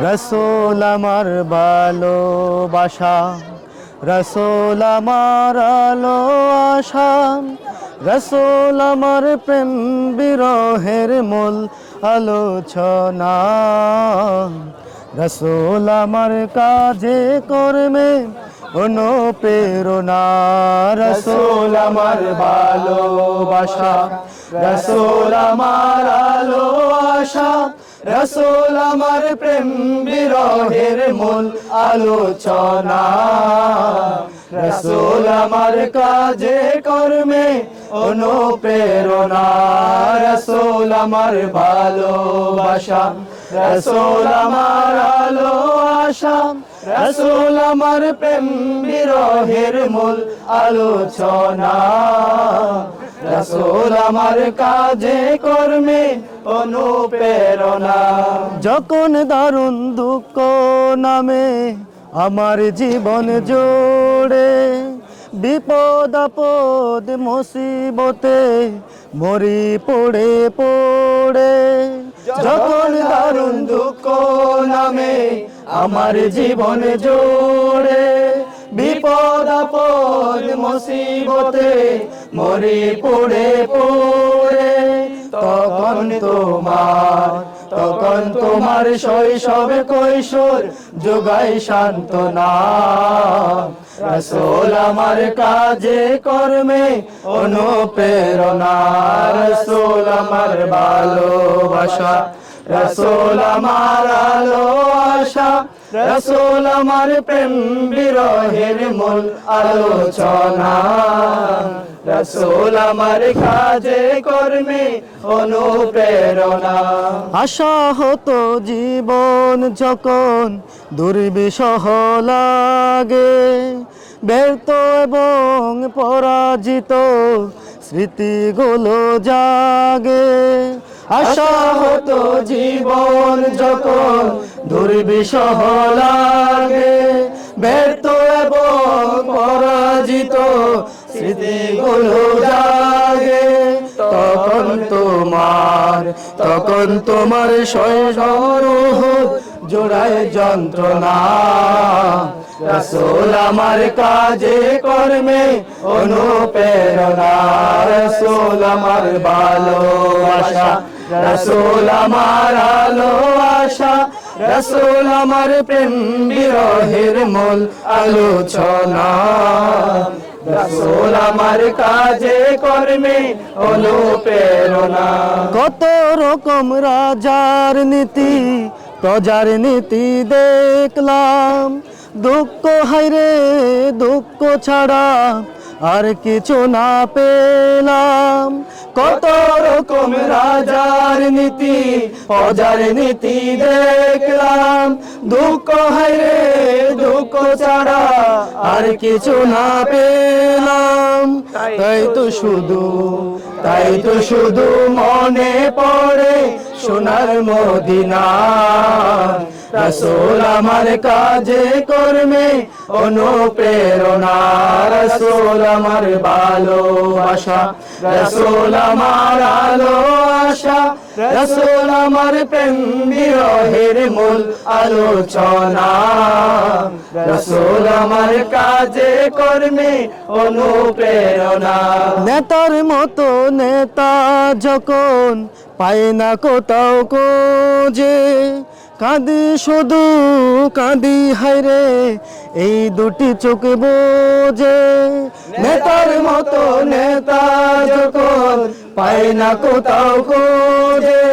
রসুল আমার ভালোবাসা, রসুল আমার আলো আশা, রসুল আমার প্রেম বিরহের মূল আলোচনা। রসুল আমার কাজে কর্মে অনুপ্রেরণা। রসুল আমার ভালোবাসা, রসুল আমার আলো আশা, রসুল আমার প্রেম বিরহের মূল আলোচনা। রসুল আমার কাজে কর্মে অনুপ্রেরণা। রসুল আমার ভালোবাসা, রসুল আমার আলো আশা, রসুল আমার প্রেম বিরহের মূল আলোচনা। রসুল আমার কাজে কর্মে অনুপ্রেরণা। যখন দারুণ দুঃখ নামে আমার জীবন জোড়ে, বিপদ আপদ মুসিবতে মরি পড়ে পড়ে। যখন দারুণ দুঃখ নামে আমার জীবন জোড়ে, বিপদ আপদ মুসিবতে মরি পড়ে পড়ে। তখন তোমার শৈশব কৈশোর যোগাই সান্ত্বনা। রসুল আমার কাজে কর্মে অনুপ্রেরণা। রসুল আমার ভালোবাসা, রসুল আমার আলো আশা, রসুল আমার প্রেম বিরহের মূল আলোচনা। রসুল আমার কাজে কর্মে অনুপ্রেরণা। আশা হতো জীবন যখন দুর্বিষহ লাগে, ব্যর্থ এবং পরাজিত স্মৃতিগুলো জাগে। আশা হতো জীবন যখন দুর্বিষহ লাগে, ব্যর্থ এবং পরাজিত স্মৃতিগুলো জাগে। তখন তোমার শৈশব জোড়ায় যন্ত্রণা। রসুল আমার কাজে কর্মে অনুপ্রেরণা। রসুল আমার ভালোবাসা, রসুল আমার আলো আশা, রসুল আমার প্রেম বিরহের মূল আলোচনা। রসুল আমার কাজে কর্মে অনুপ্রেরণা। কত রকম রাজার নীতি প্রজার নীতি দেখলাম, দুঃখ হায়রে দুঃখ ছাড়া আর কিছু না পেলাম। কত রকম রাজার নীতি প্রজার নীতি দেখলাম, দুঃখ হায়রে দুঃখ ছাড়া আর কিছু না পেলাম। তাই তো শুধু মনে পড়ে সোনার মদিনা। রসুল আমার কাজে কর্মে অনুপ্রেরণা। রসুল আমার ভালোবাসা, রসুল আমার আলো আশা, রসুল আমার প্রেম বিরহের মূল আলোচনা। রসুল আমার কাজে কর্মে অনুপ্রেরণা। নেতার মতো নেতা যখন পায় না কোথাও খোঁজে, কাঁদি শুধু কাঁদি হায়রে এই দুটি চোখ বোঝে। নেতার মতো নেতা যখন পায় না কোথাও খোঁজে,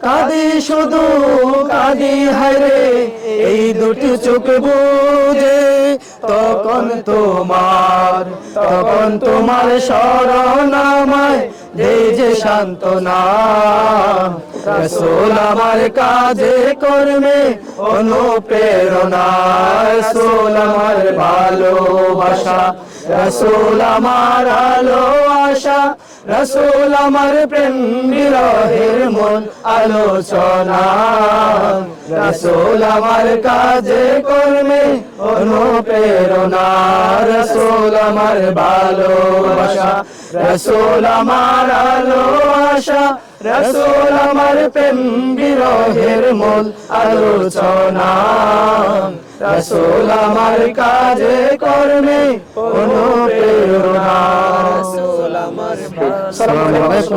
কাঁদি শুধু কাঁদি হায়রে এই দুটি চোখ বোঝে। তখন তোমার শরণ আমায় দেয় যে সান্ত্বনা। রসুল আমার কাজে কর্মে অনুপ্রেরণা। রসুল আমার ভালোবাসা, রসুল আমার আলো আশা, রসুল আমার প্রেম বিরহের মূল আলোচনা। রসুল আমার কাজে কর্মে অনুপ্রেরণা। রসুল আমার ভালোবাসা, রসুল আমার আলো আশা, রাসূল আমার প্রেম বিরহের মূল আলোচনা রাসূল আমার কাজে কর্মে অনুপ্রেরণা রাসূল আমার